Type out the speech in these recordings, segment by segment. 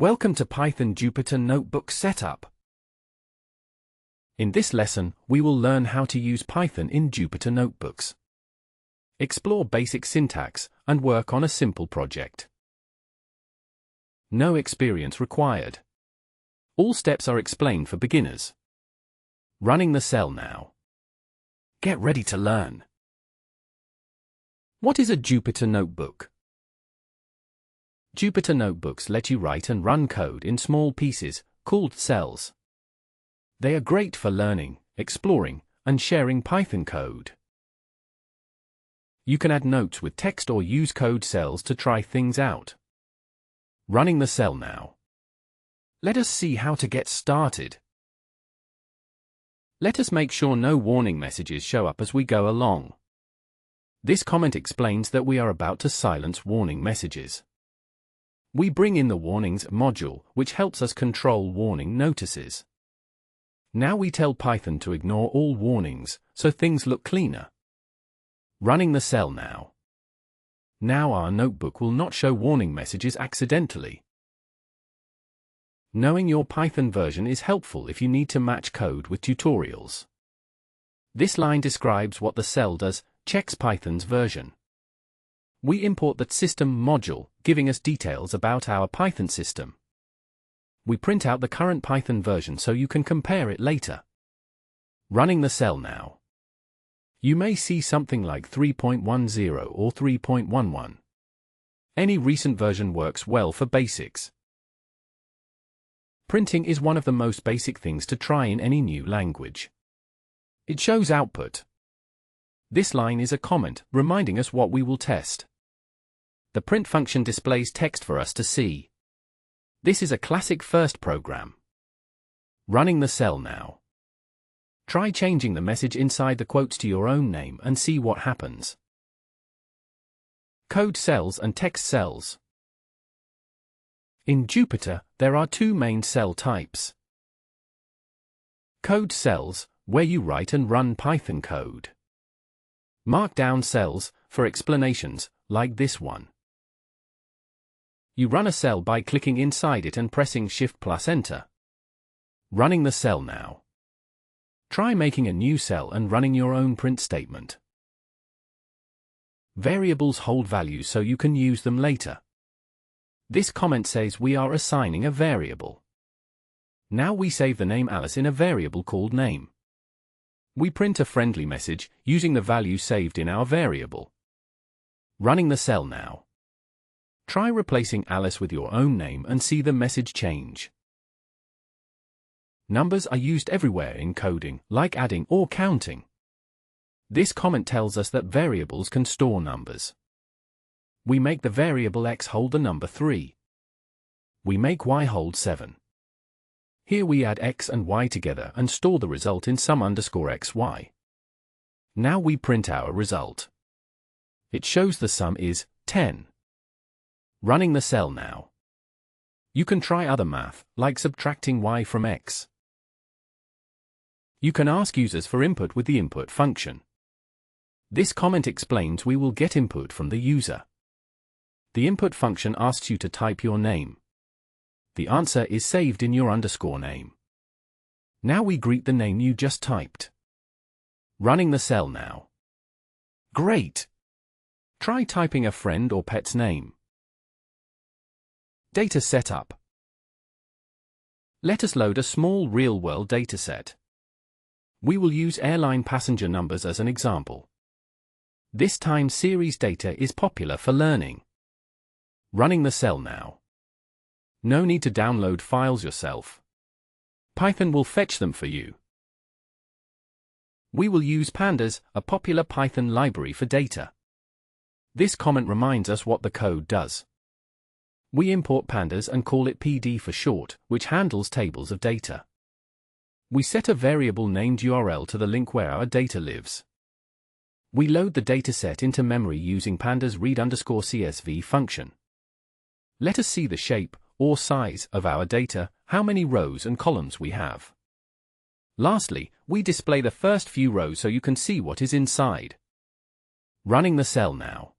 Welcome to Python Jupyter Notebook Setup. In this lesson, we will learn how to use Python in Jupyter Notebooks, explore basic syntax, and work on a simple project. No experience required. All steps are explained for beginners. Running the cell now. Get ready to learn. What is a Jupyter Notebook? Jupyter Notebooks let you write and run code in small pieces, called cells. They are great for learning, exploring, and sharing Python code. You can add notes with text or use code cells to try things out. Running the cell now. Let us see how to get started. Let us make sure no warning messages show up as we go along. This comment explains that we are about to silence warning messages. We bring in the Warnings module, which helps us control warning notices. Now we tell Python to ignore all warnings, so things look cleaner. Running the cell now. Now our notebook will not show warning messages accidentally. Knowing your Python version is helpful if you need to match code with tutorials. This line describes what the cell does, checks Python's version. We import that system module, giving us details about our Python system. We print out the current Python version so you can compare it later. Running the cell now. You may see something like 3.10 or 3.11. Any recent version works well for basics. Printing is one of the most basic things to try in any new language. It shows output. This line is a comment, reminding us what we will test. The print function displays text for us to see. This is a classic first program. Running the cell now. Try changing the message inside the quotes to your own name and see what happens. Code cells and text cells. In Jupyter, there are two main cell types. Code cells, where you write and run Python code. Markdown cells, for explanations, like this one. You run a cell by clicking inside it and pressing Shift+Enter. Running the cell now. Try making a new cell and running your own print statement. Variables hold values so you can use them later. This comment says we are assigning a variable. Now we save the name Alice in a variable called name. We print a friendly message using the value saved in our variable. Running the cell now. Try replacing Alice with your own name and see the message change. Numbers are used everywhere in coding, like adding or counting. This comment tells us that variables can store numbers. We make the variable x hold the number 3. We make y hold 7. Here we add x and y together and store the result in sum_xy. Now we print our result. It shows the sum is 10. Running the cell now. You can try other math, like subtracting y from x. You can ask users for input with the input function. This comment explains we will get input from the user. The input function asks you to type your name. The answer is saved in your _name. Now we greet the name you just typed. Running the cell now. Great! Try typing a friend or pet's name. Data setup. Let us load a small real-world dataset. We will use airline passenger numbers as an example. This time series data is popular for learning. Running the cell now. No need to download files yourself. Python will fetch them for you. We will use Pandas, a popular Python library for data. This comment reminds us what the code does. We import Pandas and call it PD for short, which handles tables of data. We set a variable named URL to the link where our data lives. We load the dataset into memory using Pandas read_CSV function. Let us see the shape, or size, of our data, how many rows and columns we have. Lastly, we display the first few rows so you can see what is inside. Running the cell now.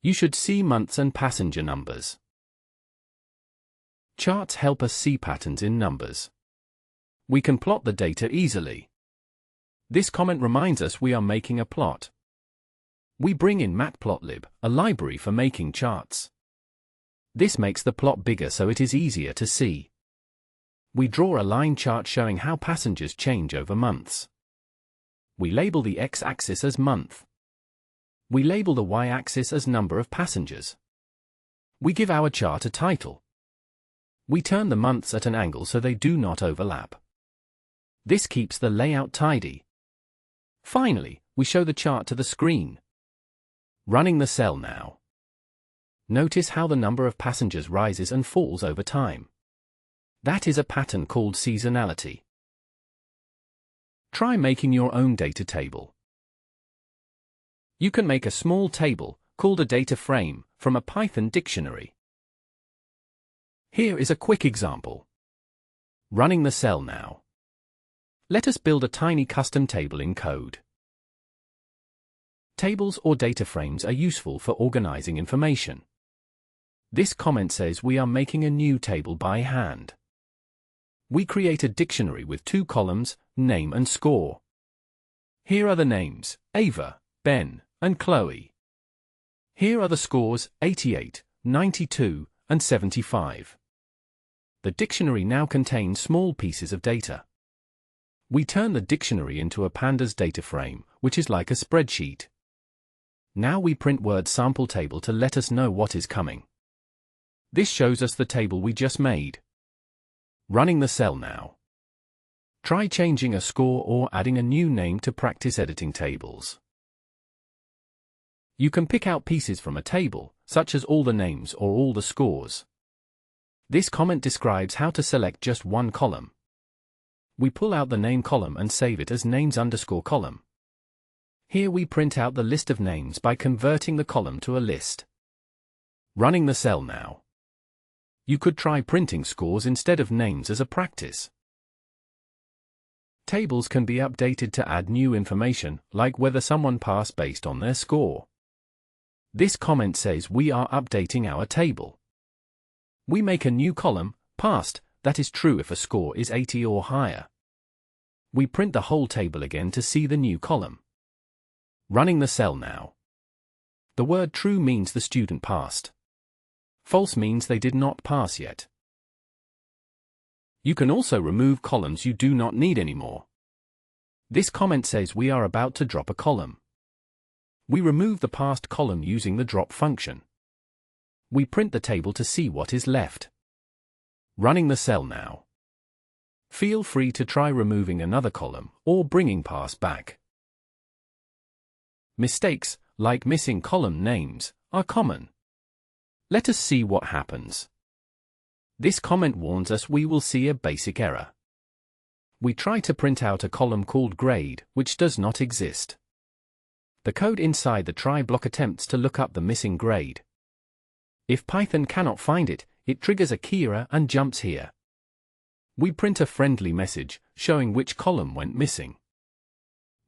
You should see months and passenger numbers. Charts help us see patterns in numbers. We can plot the data easily. This comment reminds us we are making a plot. We bring in Matplotlib, a library for making charts. This makes the plot bigger so it is easier to see. We draw a line chart showing how passengers change over months. We label the x-axis as month. We label the y-axis as number of passengers. We give our chart a title. We turn the months at an angle so they do not overlap. This keeps the layout tidy. Finally, we show the chart to the screen. Running the cell now. Notice how the number of passengers rises and falls over time. That is a pattern called seasonality. Try making your own data table. You can make a small table, called a data frame, from a Python dictionary. Here is a quick example. Running the cell now. Let us build a tiny custom table in code. Tables or data frames are useful for organizing information. This comment says we are making a new table by hand. We create a dictionary with 2 columns, name and score. Here are the names, Ava, Ben, and Chloe. Here are the scores, 88, 92, and 75. The dictionary now contains small pieces of data. We turn the dictionary into a Pandas data frame, which is like a spreadsheet. Now we print word sample table to let us know what is coming. This shows us the table we just made. Running the cell now. Try changing a score or adding a new name to practice editing tables. You can pick out pieces from a table, such as all the names or all the scores. This comment describes how to select just one column. We pull out the name column and save it as names_column. Here we print out the list of names by converting the column to a list. Running the cell now. You could try printing scores instead of names as a practice. Tables can be updated to add new information, like whether someone passed based on their score. This comment says we are updating our table. We make a new column, passed, that is true if a score is 80 or higher. We print the whole table again to see the new column. Running the cell now. The word true means the student passed. False means they did not pass yet. You can also remove columns you do not need anymore. This comment says we are about to drop a column. We remove the passed column using the drop function. We print the table to see what is left. Running the cell now. Feel free to try removing another column or bringing pass back. Mistakes, like missing column names, are common. Let us see what happens. This comment warns us we will see a basic error. We try to print out a column called grade, which does not exist. The code inside the try block attempts to look up the missing grade. If Python cannot find it, it triggers a key error and jumps here. We print a friendly message, showing which column went missing.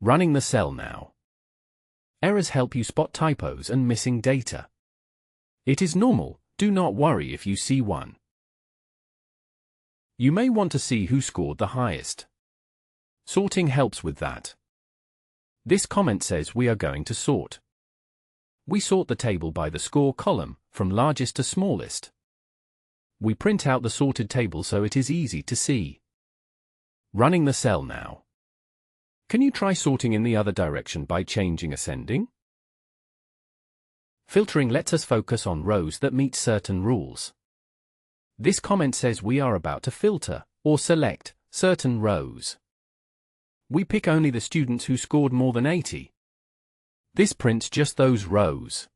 Running the cell now. Errors help you spot typos and missing data. It is normal, do not worry if you see one. You may want to see who scored the highest. Sorting helps with that. This comment says we are going to sort. We sort the table by the score column, from largest to smallest. We print out the sorted table so it is easy to see. Running the cell now. Can you try sorting in the other direction by changing ascending? Filtering lets us focus on rows that meet certain rules. This comment says we are about to filter, or select, certain rows. We pick only the students who scored more than 80. This prints just those rows.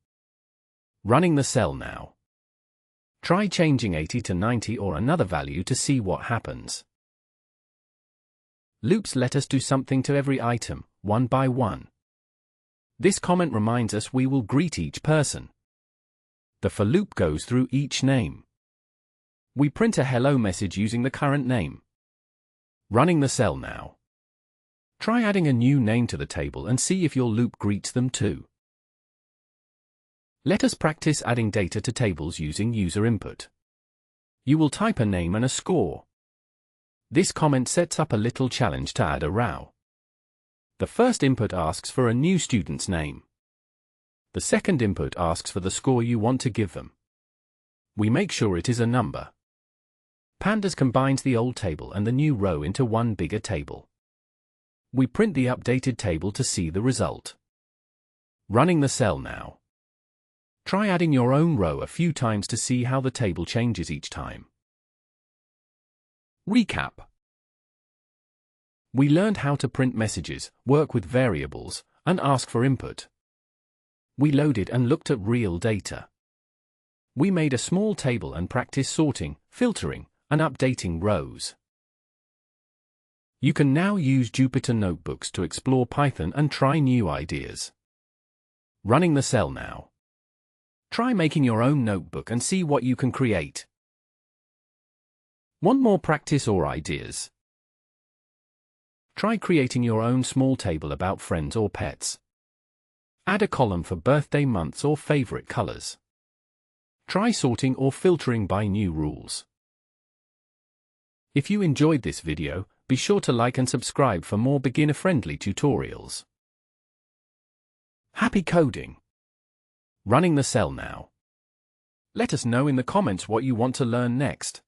Running the cell now. Try changing 80 to 90 or another value to see what happens. Loops let us do something to every item, one by one. This comment reminds us we will greet each person. The for loop goes through each name. We print a hello message using the current name. Running the cell now. Try adding a new name to the table and see if your loop greets them too. Let us practice adding data to tables using user input. You will type a name and a score. This comment sets up a little challenge to add a row. The first input asks for a new student's name. The second input asks for the score you want to give them. We make sure it is a number. Pandas combines the old table and the new row into one bigger table. We print the updated table to see the result. Running the cell now. Try adding your own row a few times to see how the table changes each time. Recap. We learned how to print messages, work with variables, and ask for input. We loaded and looked at real data. We made a small table and practiced sorting, filtering, and updating rows. You can now use Jupyter Notebooks to explore Python and try new ideas. Running the cell now. Try making your own notebook and see what you can create. Want more practice or ideas? Try creating your own small table about friends or pets. Add a column for birthday months or favorite colors. Try sorting or filtering by new rules. If you enjoyed this video, be sure to like and subscribe for more beginner-friendly tutorials. Happy coding! Running the cell now. Let us know in the comments what you want to learn next.